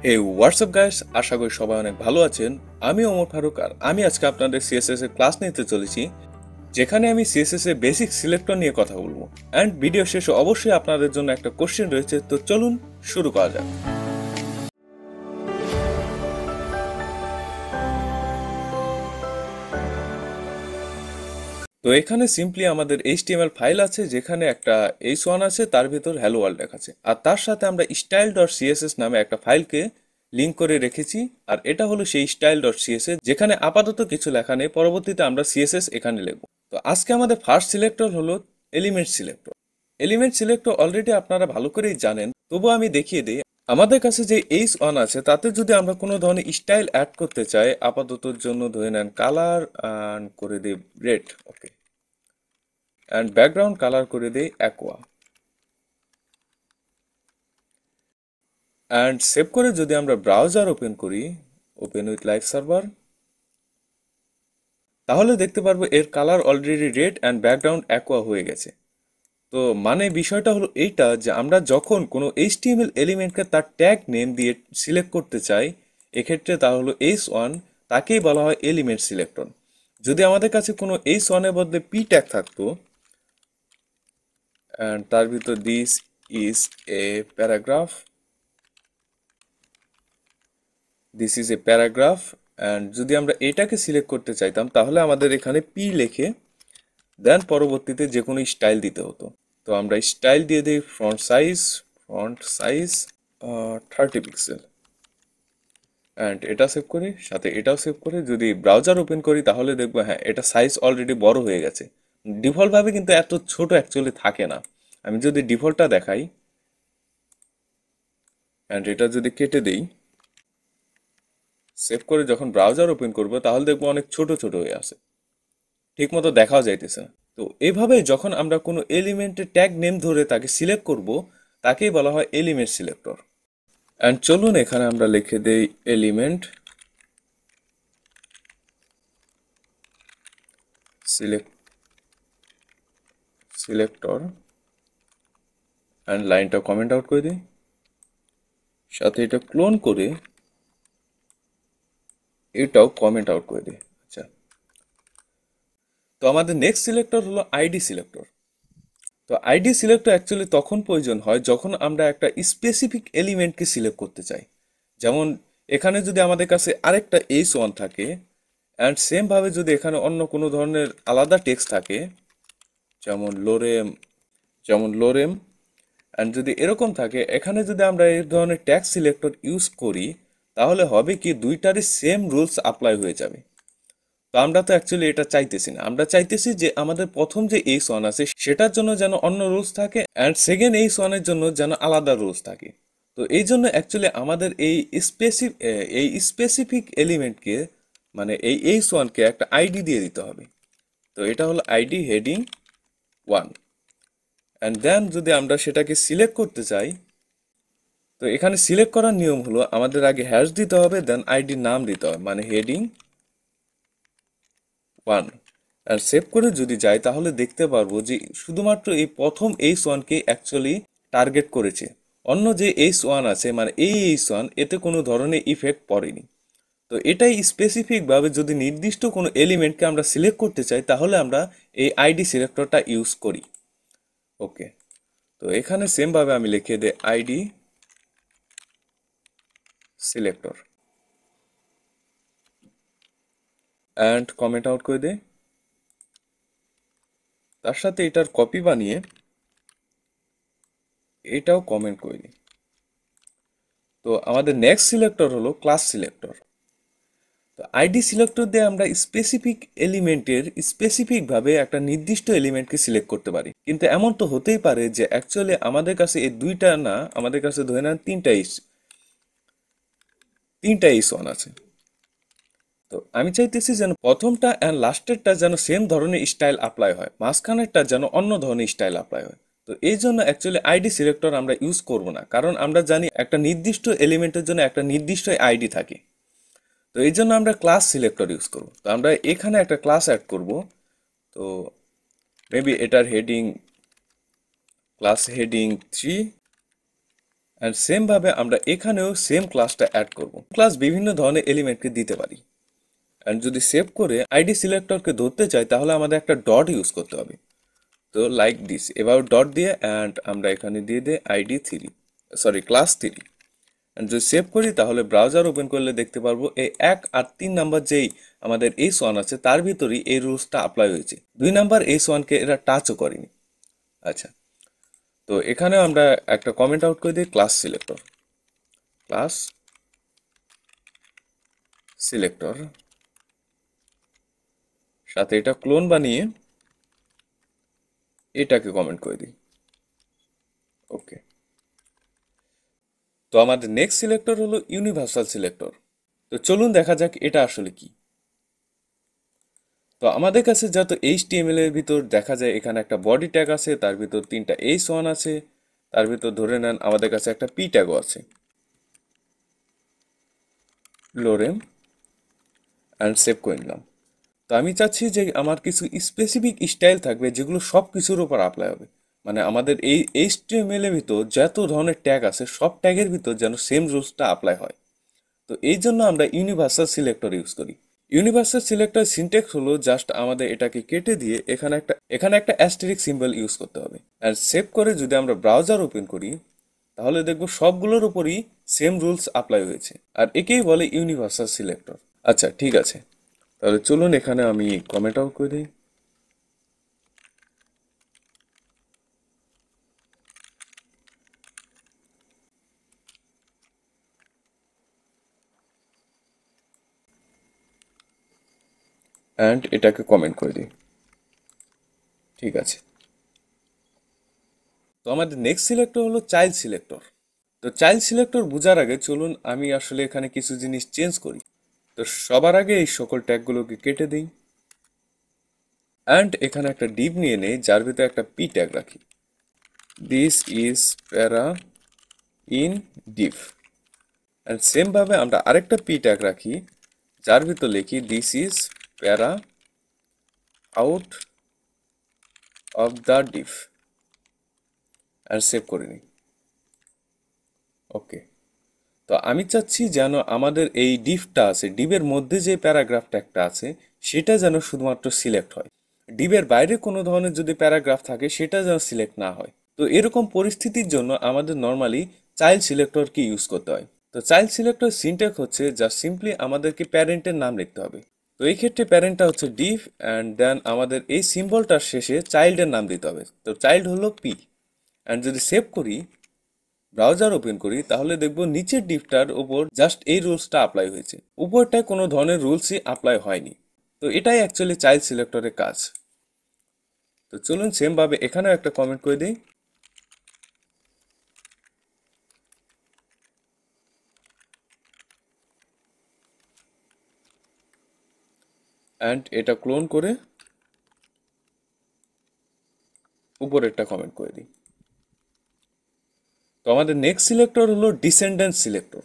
হে WhatsApp guys, আশা করি সবাই অনেক ভালো আছেন। আমি ওমর ফারুক আর আমি আজকে আপনাদের সিএসএস এর ক্লাস নিতে চলেছি, যেখানে আমি সিএসএস এর বেসিক সিলেক্টর নিয়ে কথা বলবো। অ্যান্ড ভিডিও শেষে অবশ্যই আপনাদের জন্য একটা কোশ্চেন রয়েছে, তো চলুন শুরু করা যাক। তো এখানে সিম্পলি আমাদের এইচটিএমএল ফাইল আছে, যেখানে একটা h1 আছে, তার ভিতর হ্যালো ওয়ার্ল্ড লেখা আছে, আর তার সাথে আমরা স্টাইল ডট সিএসএস নামে একটা ফাইলকে লিঙ্ক করে রেখেছি। আর এটা হলো সেই স্টাইল ডট সিএসএস, যেখানে আপাতত কিছু লেখা নেই, পরবর্তীতে আমরা সিএসএস এখানে লিখবো। তো আজকে আমাদের ফার্স্ট সিলেক্টর হলো element selector. Element selector already আপনারা ভালো করেই জানেন, তবুও আমি দেখিয়ে দিই। আমাদের কাছে যে h1 আছে, তাতে যদি আমরা কোনো ধরনের স্টাইল অ্যাড করতে চাই, আপাততর জন্য ধরে নেন কালার করে দিই red, okay, and background colour করে দেই অ্যাকোয়া, অ্যান্ড সেভ করে যদি আমরা ব্রাউজার ওপেন করি, ওপেন উইথ লাইভ সার্ভার, তাহলে দেখতে পারবো এর colour already red and background aqua হয়ে গেছে। তো মানে বিষয়টা হলো এইটা, যে আমরা যখন কোনো এইচটিএমএল এলিমেন্টকে তার ট্যাগ নেম দিয়ে সিলেক্ট করতে চাই, এক্ষেত্রে তা হলো h1, তাকেই বলা হয় এলিমেন্ট সিলেক্টর। যদি আমাদের কাছে কোনো h1 এর বদলে p ট্যাগ থাকতো, অ্যান্ড তার ভিতর this is a paragraph, this is a paragraph, and যদি আমরা এটাকে সিলেক্ট করতে চাইতাম, তাহলে আমাদের এখানে পি লিখে দেন পরবর্তীতে যে কোনো স্টাইল দিতে হতো। তো আমরা স্টাইল দিয়ে দিই ফ্রন্ট সাইজ 30 পিক্সেল, অ্যান্ড এটা সেভ করি, সাথে এটাও সেভ করে যদি ব্রাউজার ওপেন করি, তাহলে দেখবো হ্যাঁ, এটা সাইজ অলরেডি বড় হয়ে গেছে। ডিফল্টভাবে কিন্তু এত ছোট অ্যাকচুয়ালি থাকে না। আমি যদি ডিফল্টটা দেখাই, অ্যান্ড এটা যদি কেটে দেই, সেভ করে যখন ব্রাউজার ওপেন করবো, তাহলে দেখবো অনেক ছোট ছোট হয়ে আছে, ঠিক মতো দেখাও যাইতেছে না। তো এইভাবে যখন আমরা কোনো এলিমেন্টের ট্যাগ নেম ধরে তাকে সিলেক্ট করব, তাকেই বলা হয় এলিমেন্ট সিলেক্টর। অ্যান্ড চলুন এখানে আমরা লিখে দেই এলিমেন্ট সিলেক্টর, অ্যান্ড লাইনটা কমেন্ট আউট করে দিই, সাথে এটা ক্লোন করে এটাও কমেন্ট আউট করে দিই। আচ্ছা, তো আমাদের নেক্সট সিলেক্টর হলো আইডি সিলেক্টর। তো আইডি সিলেক্টর অ্যাকচুয়ালি তখন প্রয়োজন হয় যখন আমরা একটা স্পেসিফিক এলিমেন্টকে সিলেক্ট করতে চাই। যেমন এখানে যদি আমাদের কাছে আরেকটা h1 থাকে, অ্যান্ড সেম ভাবে যদি এখানে অন্য কোনো ধরনের আলাদা টেক্সট থাকে, যেমন লোরেম, অ্যান্ড যদি এরকম থাকে, এখানে যদি আমরা এই ধরনের ট্যাগ সিলেক্টর ইউজ করি, তাহলে হবে কি দুইটারই সেম রুলস অ্যাপ্লাই হয়ে যাবে। তো আমরা তো অ্যাকচুয়ালি এটা চাইতেছি না। আমরা চাইতেছি যে আমাদের প্রথম যে h1 আছে, সেটার জন্য যেন অন্য রুলস থাকে, অ্যান্ড সেকেন্ড h1 এর জন্য যেন আলাদা রুলস থাকে। তো এই জন্য অ্যাকচুয়ালি আমাদের এই স্পেসিফিক এলিমেন্টকে, মানে এই h1 কে একটা আইডি দিয়ে দিতে হবে। তো এটা হলো আইডি হেডিং 1, অ্যান্ড দেন যদি আমরা সেটাকে সিলেক্ট করতে চাই, তো এখানে সিলেক্ট করার নিয়ম হলো আমাদের আগে হ্যাশ দিতে হবে, দেন আইডির নাম দিতে হবে, মানে হেডিং 1, আর সেভ করে যদি যাই, তাহলে দেখতে পারবো যে শুধুমাত্র এই প্রথম h1 কে অ্যাকচুয়ালি টার্গেট করেছে। অন্য যে h1 আছে, মানে এই h1, এতে কোনো ধরনের ইফেক্ট পড়েনি। তো এটাই স্পেসিফিক ভাবে যদি নির্দিষ্ট কোনো এলিমেন্টকে আমরা সিলেক্ট করতে চাই, তাহলে আমরা এই আইডি সিলেক্টরটা ইউজ করি। ওকে, তো এখানে সেম ভাবে আমি লিখে দেই ID selector, and comment out করে দেই, তার সাথে এটার কপি বানিয়ে এটাও কমেন্ট করে দিই। তো আমাদের নেক্সট সিলেক্টর হলো ক্লাস সিলেক্টর। তো আইডি সিলেক্টর দিয়ে আমরা স্পেসিফিক এলিমেন্টের স্পেসিফিক ভাবে একটা নির্দিষ্ট এলিমেন্টকে সিলেক্ট করতে পারি। কিন্তু এমন তো হতেই পারে যে অ্যাকচুয়ালি আমাদের কাছে এই দুইটা না, আমাদের কাছে ধরে নেন তিনটা h1 আছে। তো আমি চাইতেছি যেন প্রথমটা অ্যান্ড লাস্টেরটা যেন সেম ধরনের স্টাইল অ্যাপ্লাই হয়, মাঝখানেরটা যেন অন্য ধরনের স্টাইল অ্যাপ্লাই হয়। তো এই জন্য অ্যাকচুয়ালি আইডি সিলেক্টর আমরা ইউজ করব না, কারণ আমরা জানি একটা নির্দিষ্ট এলিমেন্টের জন্য একটা নির্দিষ্ট আইডি থাকে। তো এই জন্য আমরা ক্লাস সিলেক্টর ইউজ করব। তো আমরা এখানে একটা ক্লাস অ্যাড করব। তো মেবি এটার heading class heading 3, and same ভাবে আমরা এখানেও সেম ক্লাসটা অ্যাড করব। ক্লাস বিভিন্ন ধরনের এলিমেন্টকে দিতে পারি। এন্ড যদি সেভ করে আইডি সিলেক্টরকে ধরতে চাই তাহলে আমাদের একটা ডট ইউজ করতে হবে। তো লাইক দিস, এবার ডট দিয়ে অ্যান্ড আমরা এখানে দিয়ে দিই আইডি 3, সরি ক্লাস 3। এন্ড যদি সেভ করি তাহলে ব্রাউজার ওপেন করলে দেখতে পারবো এই 1 আর 3 নাম্বার যেই আমাদের S1 আছে তার ভিতরেই এই রুলসটা অ্যাপ্লাই হয়েছে। 2 নাম্বার S1কে এরা টাচও করেনি। আচ্ছা, তো এখানে আমরা একটা কমেন্ট আউট করে দিই ক্লাস সিলেক্টর, ক্লাস সিলেক্টর, সাথে এটা ক্লোন বানিয়ে এটাকে কমেন্ট করে দিই। ওকে, তো আমাদের নেক্সট সিলেক্টর হলো ইউনিভার্সাল সিলেক্টর। তো চলুন দেখা যাক এটা আসলে কি। তো আমাদের কাছে যত HTML এর ভিতর দেখা যায় এখানে একটা বডি ট্যাগ আছে, তার ভিতর 3টা S1 আছে, তার ভিতর ধরে নেন আমাদের কাছে একটা P ট্যাগও আছে, লোরেম, অ্যান্ড সেভ করে নিলাম। তো আমি চাচ্ছি যে আমার কিছু স্পেসিফিক স্টাইল থাকবে যেগুলো সব কিছুর উপর অ্যাপ্লাই হবে। মানে আমাদের এই HTML এর ভিতর যত ধরনের ট্যাগ আছে সব ট্যাগের ভিতর যেন সেম রুলসটা অ্যাপ্লাই হয়। তো এই জন্য আমরা ইউনিভার্সাল সিলেক্টর ইউজ করি। ইউনিভার্সাল সিলেক্টর সিনট্যাক্স হলো জাস্ট আমাদের এটাকে কেটে দিয়ে এখানে একটা অ্যাস্টেরিক সিম্বল ইউজ করতে হবে। আর সেভ করে যদি আমরা ব্রাউজার ওপেন করি তাহলে দেখব সবগুলোর উপরই সেম রুলস অ্যাপ্লাই হয়েছে, আর একেই বলে ইউনিভার্সাল সিলেক্টর। আচ্ছা ঠিক আছে, তাহলে চলুন এখানে আমি কমেন্ট আউট করে দিই। অ্যান্ড এটাকে কমেন্ট করে দিই। ঠিক আছে, তো আমাদের নেক্সট সিলেক্টর হলো চাইল্ড সিলেক্টর। তো চাইল্ড সিলেক্টর বোঝার আগে চলুন আমি আসলে এখানে কিছু জিনিস চেঞ্জ করি। তো সবার আগে এই সকল ট্যাগগুলোকে কেটে দিই অ্যান্ড এখানে একটা ডিভ নিয়ে নেই যার ভিতরে একটা পি ট্যাগ রাখি। দিস ইজ প্যারা ইন ডিভ। অ্যান্ড সেম ভাবে আমরা আরেকটা পি ট্যাগ রাখি যার ভিতর লিখি দিস ইজ প্যারা out of the Depp, and save করে নিই। ওকে, তো আমি চাচ্ছি যেন আমাদের এই ডিভটা আছে, ডিভের মধ্যে যে প্যারাগ্রাফ ট্যাগটা আছে সেটা যেন শুধুমাত্র সিলেক্ট হয়। ডিভের বাইরে কোনো ধরনের যদি প্যারাগ্রাফ থাকে সেটা যেন সিলেক্ট না হয়। তো এরকম পরিস্থিতির জন্য আমাদের নর্মালি চাইল্ড সিলেক্টরকে ইউজ করতে হয়। তো চাইল্ড সিলেক্টর সিনট্যাক্স হচ্ছে জাস্ট সিম্পলি আমাদেরকে প্যারেন্টের নাম লিখতে হবে। তো এই ক্ষেত্রে প্যারেন্টটা হচ্ছে ডিভ অ্যান্ড দেন আমাদের এই সিম্বলটার শেষে চাইল্ডের নাম দিতে হবে। তো চাইল্ড হলো পি। অ্যান্ড যদি সেভ করি, ব্রাউজার ওপেন করি, তাহলে দেখব নিচের ডিভটার উপর জাস্ট এই রুলসটা অ্যাপ্লাই হয়েছে, উপরটায় কোনো ধরনের রুলসই অ্যাপ্লাই হয়নি। তো এটাই অ্যাকচুয়ালি চাইল্ড সিলেক্টরের কাজ। তো চলুন সেম ভাবে এখানেও একটা কমেন্ট করে দিই অ্যান্ড এটা ক্লোন করে উপরে একটা কমেন্ট করে দিই। তো আমাদের নেক্সট সিলেক্টর হলো ডিসেন্ডেন্ট সিলেক্টর।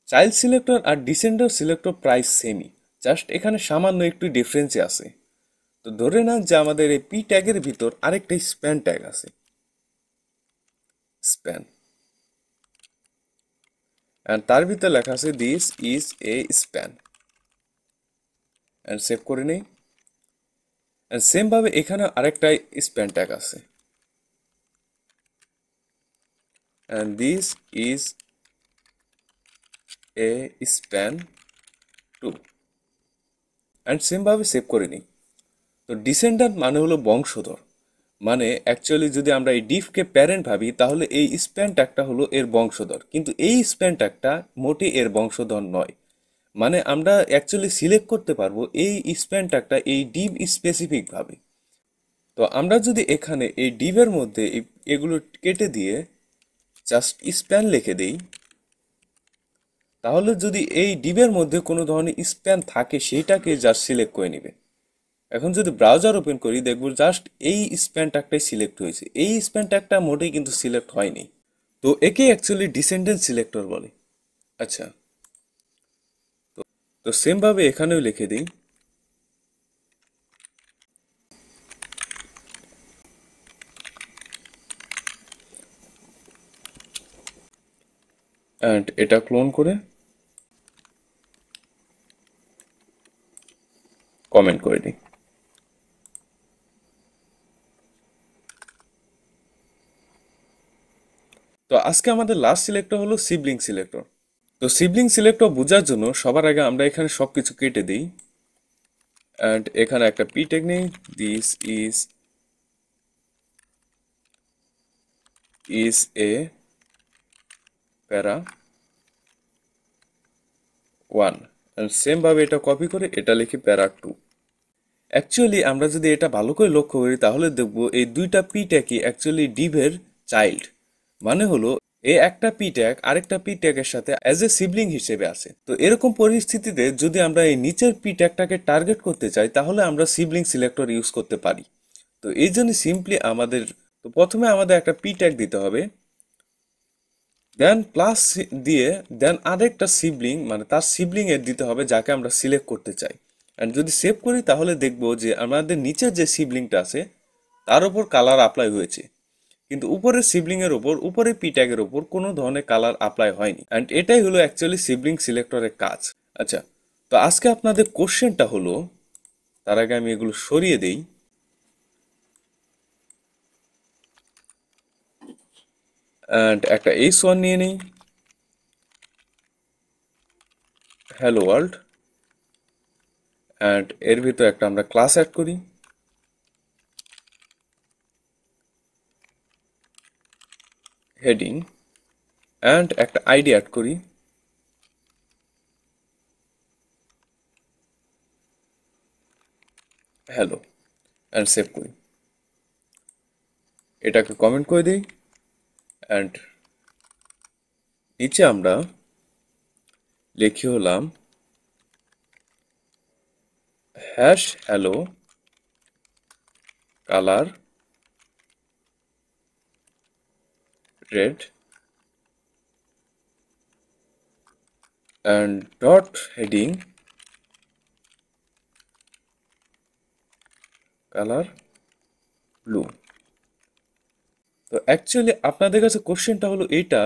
চাইল্ড সিলেক্টর আর ডিসেন্ডেন্ট সিলেক্টর প্রায় সেমই, জাস্ট এখানে সামান্য একটু ডিফারেন্সই আছে। তো ধরে নেন যে আমাদের এই পি ট্যাগের ভিতর আরেকটা স্প্যান ট্যাগ আছে, স্প্যান, অ্যান্ড তার ভিতর লেখা আছে this is a span, and save করে নেই। অ্যান্ড সেম ভাবে এখানে আরেকটা স্প্যান ট্যাগ আছে, and this is a span two, and same ভাবে সেভ করে নিই। তো ডিসেন্ডান্ট মানে হলো বংশধর, মানে অ্যাকচুয়ালি যদি আমরা এই ডিফকে প্যারেন্ট ভাবি তাহলে এই স্প্যান ট্যাগটা হলো এর বংশধর, কিন্তু এই স্প্যান ট্যাগটা মোটে এর বংশধর নয়। মানে আমরা অ্যাকচুয়ালি সিলেক্ট করতে পারবো এই স্প্যান ট্যাগটা এই ডিভ স্পেসিফিক ভাবে। তো আমরা যদি এখানে এই ডিভের মধ্যে এগুলো কেটে দিয়ে জাস্ট স্প্যান লিখে দেই, তাহলে যদি এই ডিভের মধ্যে কোনো ধরনের স্প্যান থাকে সেইটাকে জাস্ট সিলেক্ট করে নিবে। এখন যদি ব্রাউজার ওপেন করি দেখব জাস্ট এই স্প্যান ট্যাগটাই সিলেক্ট হয়েছে, এই স্প্যান ট্যাগটা মোটেই কিন্তু সিলেক্ট হয়নি। তো একে অ্যাকচুয়ালি ডিসেন্ডেন্ট সিলেক্টর বলে। আচ্ছা, তো সেম ভাবে এখানেও লিখে দিই অ্যান্ড এটা ক্লোন করে কমেন্ট করে দিই। তো আজকে আমাদের লাস্ট সিলেক্টর হলো সিবলিং সিলেক্টর। তো সিবলিং সিলেক্টর বোঝার জন্য সবার আগে আমরা এখানে সবকিছু কেটে দিই অ্যান্ড এখানে একটা পি ট্যাগ নেই। দিস ইজ এ প্যারা ওয়ান, অ্যান্ড সেম ভাবে এটা কপি করে এটা লিখি প্যারা টু। অ্যাকচুয়ালি আমরা যদি এটা ভালো করে লক্ষ্য করি তাহলে দেখব এই দুইটা পি ট্যাগই অ্যাকচুয়ালি ডিভের চাইল্ড। মানে হলো এই একটা পি ট্যাগ আরেকটা পি ট্যাগের সাথে অ্যাজ এ সিবলিং হিসেবে আছে। তো এরকম পরিস্থিতিতে যদি আমরা এই নিচের পি ট্যাগটাকে টার্গেট করতে চাই তাহলে আমরা সিবলিং সিলেক্টর ইউজ করতে পারি। তো এই জন্য সিম্পলি আমাদের, তো প্রথমে আমাদের একটা পি ট্যাগ দিতে হবে, দেন প্লাস দিয়ে দেন আরেকটা সিবলিং মানে তার সিবলিং এর দিতে হবে যাকে আমরা সিলেক্ট করতে চাই। এন্ড যদি সেভ করি তাহলে দেখবো যে আমাদের নিচের যে সিবলিংটা আছে তার উপর কালার অ্যাপ্লাই হয়েছে, কিন্তু উপরের সিবলিং এর উপর উপরের পি ট্যাগের উপর কোনো ধরনের কালার অ্যাপ্লাই হয়নি। এন্ড এটাই হলো অ্যাকচুয়ালি সিবলিং সিলেক্টরের কাজ। আচ্ছা, তো আজকে আপনাদের কোশ্চেনটা হলো, তার আগে আমি এগুলো সরিয়ে দেই অ্যান্ড একটা এইচ1 নিয়ে নিই, হ্যালো ওয়ার্ল্ড, অ্যান্ড এর ভিতরে একটা আমরা ক্লাস অ্যাড করি, হেডিং, অ্যান্ড একটা আইডি অ্যাড করি, হ্যালো, অ্যান্ড সেভ করি। এটাকে কমেন্ট করে দিই অ্যান্ড নিচে আমরা লিখি হলাম hash hello colour red and dot heading colour blue. তো অ্যাকচুয়ালি আপনাদের কাছে কোশ্চেনটা হলো এইটা,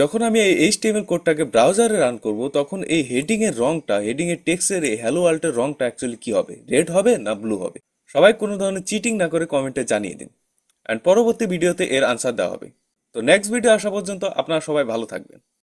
যখন আমি এই এইচটিএমএল কোডটাকে ব্রাউজারে রান করব তখন এই হেডিং এর রংটা, হেডিং এর টেক্সটের এই হ্যালো ওয়ার্ল্ডের রংটা অ্যাকচুয়ালি কি হবে, রেড হবে না ব্লু হবে? সবাই কোনো ধরনের চিটিং না করে কমেন্টে জানিয়ে দিন অ্যান্ড পরবর্তী ভিডিওতে এর আনসার দেওয়া হবে। তো নেক্সট ভিডিও আসা পর্যন্ত আপনারা সবাই ভালো থাকবেন।